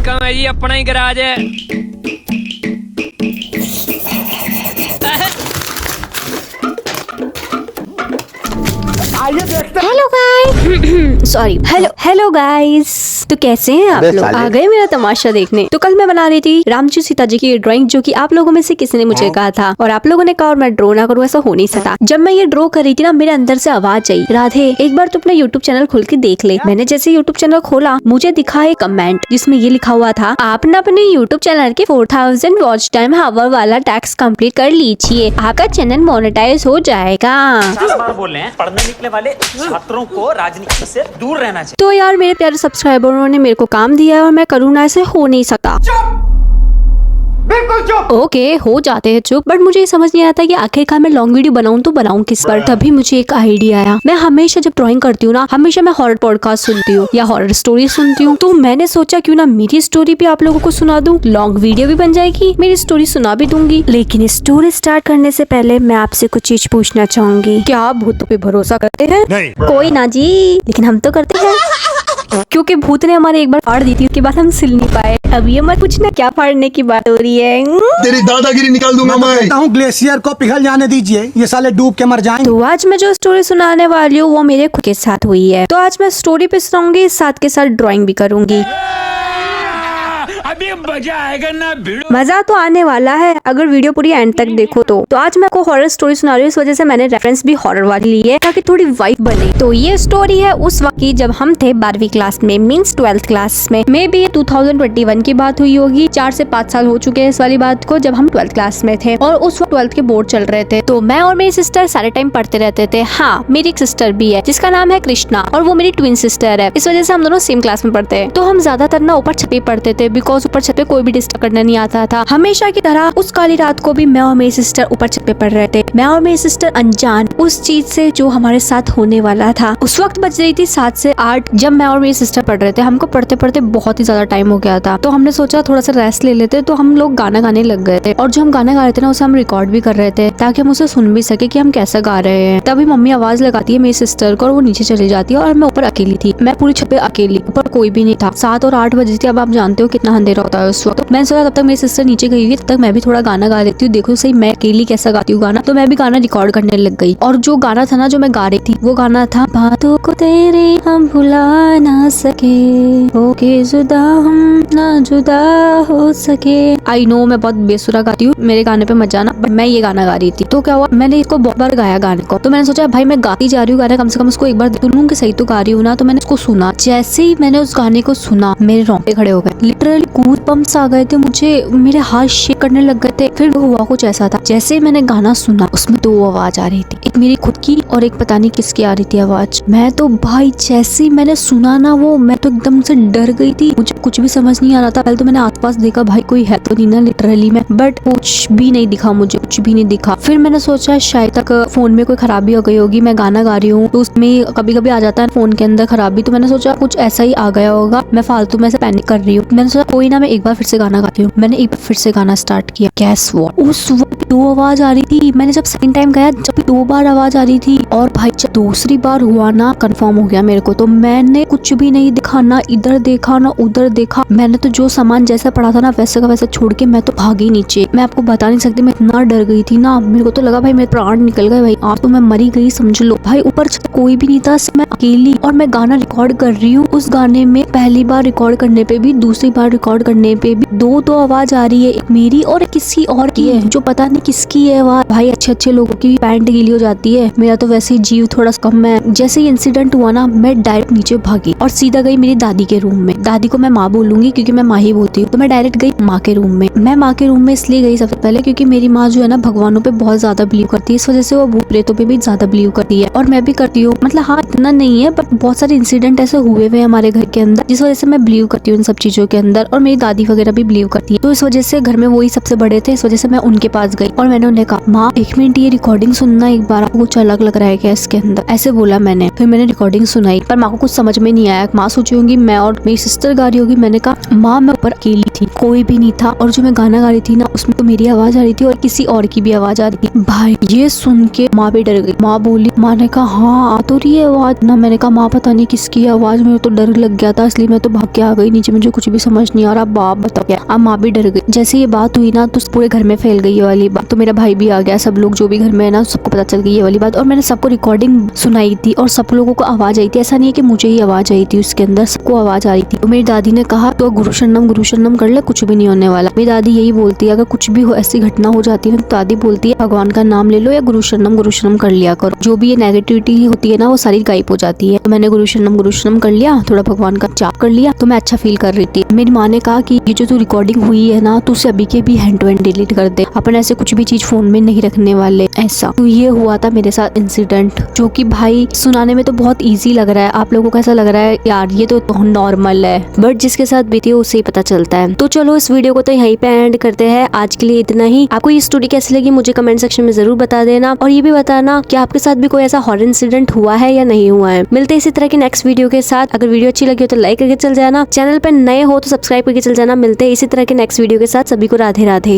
Welcome है जी, अपना ही garage है। Hello guys sorry hello guys. तो कैसे हैं आप लोग? आ गए मेरा तमाशा देखने। तो कल मैं बना रही थी राम जी सीता जी की ड्राइंग, जो कि आप लोगों में से किसी ने मुझे कहा था और आप लोगों ने कहा और मैं ड्रॉ ना करूँ, ऐसा हो नहीं सकता। जब मैं ये ड्रॉ कर रही थी ना, मेरे अंदर से आवाज आई, राधे एक बार तू अपना यूट्यूब चैनल खोल के देख ले। मैंने जैसे यूट्यूब चैनल खोला, मुझे दिखा एक कमेंट जिसमें ये लिखा हुआ था, आप ना अपने यूट्यूब चैनल के 4000 वॉच टाइम हावर वाला टैक्स कंप्लीट कर लीजिए, आपका चैनल मोनेटाइज हो जाएगा। बोल रहे हैं पढ़ने निकले वाले छात्रों को राजनीति से दूर रहना चाहिए। तो यार मेरे प्यारे सब्सक्राइबरों ने मेरे को काम दिया है और मैं करूँ ना, ऐसे हो नहीं सकता। बिल्कुल चुप। ओके हो जाते हैं चुप, बट मुझे ये समझ नहीं आता कि आखिरकार मैं लॉन्ग वीडियो बनाऊं तो बनाऊं किस पर। तभी मुझे एक आइडिया आया। मैं हमेशा जब ड्राइंग करती हूँ ना, हमेशा मैं हॉरर पॉडकास्ट सुनती हूँ या हॉरर स्टोरी सुनती हूँ। तो मैंने सोचा क्यों ना मेरी स्टोरी भी आप लोगों को सुना दूं, लॉन्ग वीडियो भी बन जाएगी, मेरी स्टोरी सुना भी दूंगी। लेकिन स्टोरी स्टार्ट करने से पहले मैं आपसे कुछ चीज पूछना चाहूंगी। क्या आप भूतों पे भरोसा करते हैं? नहीं। कोई ना जी, लेकिन हम तो करते हैं क्योंकि भूत ने हमारे एक बार फाड़ दी थी, उसके बाद हम सिल नहीं पाए। अब ये मत पूछना क्या फाड़ने की बात हो रही है। तेरी दादागिरी निकाल दूंगा मैं। कहता हूँ ग्लेशियर को पिघल जाने दीजिए, ये साले डूब के मर जाएंगे। तो आज मैं जो स्टोरी सुनाने वाली हूँ वो मेरे खुद के साथ हुई है। तो आज मैं स्टोरी पे सुनाऊंगी, साथ के साथ ड्राइंग भी करूंगी। अभी मजा आएगा ना भिड़ो। मजा तो आने वाला है अगर वीडियो पूरी एंड तक देखो तो आज मैं आपको हॉरर स्टोरी सुना रही हूँ, इस वजह से मैंने रेफरेंस भी हॉरर वाली ली है ताकि थोड़ी वाइब बने। तो ये स्टोरी है उस वक्त की जब हम थे 12वीं क्लास में, मींस 12th क्लास में। मे बी 2021 की बात हुई होगी, 4 से 5 साल हो चुके हैं इस वाली बात को, जब हम 12th क्लास में थे और उस वक्त 12th के बोर्ड चल रहे थे। तो मैं और मेरी सिस्टर सारे टाइम पढ़ते रहते थे। हाँ, मेरी एक सिस्टर भी है जिसका नाम है कृष्णा और वो मेरी ट्विन सिस्टर है, इस वजह से हम दोनों सेम क्लास में पढ़ते हैं। तो हम ज्यादातर ना ऊपर छत पे पढ़ते थे, बिकॉज ऊपर छत पे कोई भी डिस्टर्ब करना नहीं आता था। हमेशा की तरह उस काली रात को भी मैं और मेरी सिस्टर ऊपर छत पे पढ़ रहे थे। मैं और मेरी सिस्टर अनजान उस चीज से जो हमारे साथ होने वाला था। उस वक्त बज रही थी 7 से 8 जब मैं और मेरी सिस्टर पढ़ रहे थे। हमको पढ़ते पढ़ते बहुत ही ज्यादा टाइम हो गया था, तो हमने सोचा थोड़ा सा रेस्ट ले लेते। तो हम लोग गाना गाने लग गए थे और जो हम गाना गा रहे थे ना, उसे हम रिकॉर्ड भी कर रहे थे ताकि हम उसे सुन भी सके कि हम कैसा गा रहे हैं। तभी मम्मी आवाज लगाती है मेरी सिस्टर को और वो नीचे चली जाती है और मैं ऊपर अकेली थी। मैं पूरी छत पे अकेली, ऊपर कोई भी नहीं था। 7 और 8 बजे थी। अब आप जानते हो कितना अंधेरा होता है उस वक्त। मैंने सोचा तब तक मेरी सिस्टर नीचे गई हुई, तब तक मैं भी थोड़ा गाना गा लेती हूँ, देखो सही मैं अकेली कैसा गाती हूँ गाना। तो मैं भी गाना रिकॉर्ड करने लग गई और जो गाना था ना जो मैं गा रही थी, वो गाना था, बातों को तेरे हम भुला ना सके, होके जुदा हम ना जुदा हो सके। आई नो मैं बहुत बेसुरा गाती हूँ, मेरे गाने पे मत जाना, बट मैं ये गाना गा रही थी। तो क्या हुआ, मैंने इसको बहुत बार गाया गाने को। तो मैंने सोचा भाई मैं गाती जा रही हूँ गाना, कम से कम उसको एक बार सुन लूं कि सही तो गा रही हूँ ना। तो मैंने उसको सुना। जैसे ही मैंने उस गाने को सुना, मेरे रोंगटे खड़े हो गए, लिटरली गूज बम्प्स आ गए थे मुझे, मेरे हाथ शेक करने लग गए थे। फिर हुआ कुछ ऐसा था, जैसे ही मैंने गाना सुना उसमें 2 आवाज आ रही थी, एक मेरी खुद की और एक पता नहीं किसकी आ रही थी आवाज। मैं तो भाई जैसे ही मैंने सुना ना वो, मैं तो एकदम से डर गई थी, मुझे कुछ भी समझ नहीं आ रहा था। पहले तो मैंने आसपास देखा भाई कोई है तो नहीं ना लिटरली में, बट कुछ भी नहीं दिखा, मुझे कुछ भी नहीं दिखा। फिर मैंने सोचा शायद तक फोन में कोई खराबी हो गई होगी, मैं गाना गा रही हूँ तो उसमें कभी कभी आ जाता है फोन के अंदर खराबी। तो मैंने सोचा कुछ ऐसा ही आ गया होगा, मैं फालतू में से पैनिक कर रही हूँ। मैंने सोचा कोई ना, मैं एक बार फिर से गाना गाती हूँ। मैंने एक बार फिर से गाना स्टार्ट किया। Guess what? उस वक्त 2 आवाज आ रही थी। मैंने जब सेकंड टाइम गाया, जब भी 2 बार आवाज आ रही थी। और भाई जब दूसरी बार हुआ ना, कंफर्म हो गया मेरे को। तो मैंने कुछ भी नहीं दिखा, ना इधर देखा ना उधर देखा। मैंने तो जो सामान जैसा पड़ा था ना वैसे का वैसे छोड़ के मैं तो भागी नीचे। मैं आपको बता नहीं सकती मैं इतना डर गई थी ना, मेरे को तो लगा भाई मेरे प्राण निकल गए भाई, आज तो मैं मरी गई समझ लो। भाई ऊपर कोई भी नहीं था, सिर्फ मैं अकेली, और मैं गाना रिकॉर्ड कर रही हूँ। उस गाने में पहली बार रिकॉर्ड करने पे भी, दूसरी बार रिकॉर्ड करने पे भी 2 आवाज आ रही है, एक मेरी और एक किसी और की है, जो पता नहीं किसकी है। वह भाई अच्छे लोगों की पैंट गीली हो जाती है, मेरा तो वैसे ही जीव थोड़ा कम है। जैसे ही इंसिडेंट हुआ ना, मैं डायरेक्ट नीचे भागी और सीधा गई मेरी दादी के रूम में। दादी को मैं माँ बोलूंगी क्योंकि मैं माँ ही बोलती हूँ। तो मैं डायरेक्ट गई माँ के रूम में। मैं माँ के रूम में इसलिए गई सबसे पहले क्योंकि मेरी माँ जो है ना भगवानों पे बहुत ज्यादा बिलीव करती है, इस वजह से वो भूत प्रेतों पे भी ज्यादा बिलीव करती है और मैं भी करती हूँ। मतलब हाँ इतना नहीं है, बट बहुत सारे इंसिडेंट ऐसे हुए हुए हमारे घर के अंदर जिस वजह से मैं बिलीव करती हूँ इन सब चीजों के अंदर, और मेरी दादी वगैरह भी बिलीव करती है। तो इस वजह से घर में वही सबसे बड़े थे, इस वजह से मैं उनके पास गई और मैंने उन्हें कहा माँ 1 मिनट ये रिकॉर्डिंग सुनना एक बार, आपको कुछ अलग लग रहा है क्या इसके अंदर, ऐसे बोला मैंने। फिर मैंने रिकॉर्डिंग सुनाई पर माँ को कुछ समझ में नहीं आया। माँ सोची होंगी मैं और मेरी सिस्टर गा रही होगी। मैंने कहा माँ मैं ऊपर अकेली थी, कोई भी नहीं था, और जो मैं गाना गा रही थी ना उसमें तो मेरी आवाज आ रही थी और किसी और की भी आवाज आ रही थी। भाई ये सुन के माँ भी डर गई। माँ बोली, माँ ने कहा हाँ आ तो रही है आवाज ना। मैंने कहा माँ पता नहीं किसकी आवाज, में तो डर लग गया था इसलिए मैं तो भाग के आ गई नीचे, मुझे कुछ भी समझ नहीं आ रहा। बाप बताओ क्या। अब माँ भी डर गई। जैसे ये बात हुई ना तो पूरे घर में फैल गई ये वाली बात। तो मेरा भाई भी आ गया, सब लोग जो भी घर में है ना सबको पता चल गई ये वाली बात। और मैंने सबको रिकॉर्डिंग सुनाई थी और सब लोगों को आवाज आई थी, ऐसा नहीं है कि मुझे ही आवाज आई थी, उसके अंदर सबको आवाज आ रही थी। तो मेरी दादी ने कहा तो गुरु शरणम कर ले, कुछ भी नहीं होने वाला। मेरी दादी यही बोलती है अगर कुछ भी हो ऐसी घटना हो जाती है तो दादी बोलती है भगवान का नाम ले लो या गुरु शरणम कर लिया करो, जो भी ये नेगेटिविटी होती है ना वो सारी गायब हो जाती है। तो मैंने गुरु शरणम कर लिया, थोड़ा भगवान का जाप कर लिया तो मैं अच्छा फील कर रही थी। मेरी माँ ने कहा कि ये जो तू रिकॉर्डिंग हुई है ना तो उसे अभी के भी हैंड टू हैंड डिलीट कर दे, अपन ऐसे कुछ भी चीज फोन में नहीं रखने वाले ऐसा। तो ये हुआ था मेरे साथ इंसिडेंट, जो कि भाई सुनाने में तो बहुत इजी लग रहा है, आप लोगों को ऐसा लग रहा है यार ये तो नॉर्मल है, बट जिसके साथ बीती है उसे ही पता चलता है। तो चलो इस वीडियो को तो यहीं पे एंड करते हैं, आज के लिए इतना ही। आपको ये स्टोरी कैसी लगी मुझे कमेंट सेक्शन में जरूर बता देना, और ये भी बताना कि आपके साथ भी कोई ऐसा हॉरर इंसिडेंट हुआ है या नहीं हुआ है। मिलते हैं इसी तरह की नेक्स्ट वीडियो के साथ। अगर वीडियो अच्छी लगी हो तो लाइक करके चल जाना, चैनल पे नए हो तो सब्सक्राइब करके चल जाना। मिलते हैं इसी तरह के नेक्स्ट वीडियो के साथ, सभी को राधे राधे।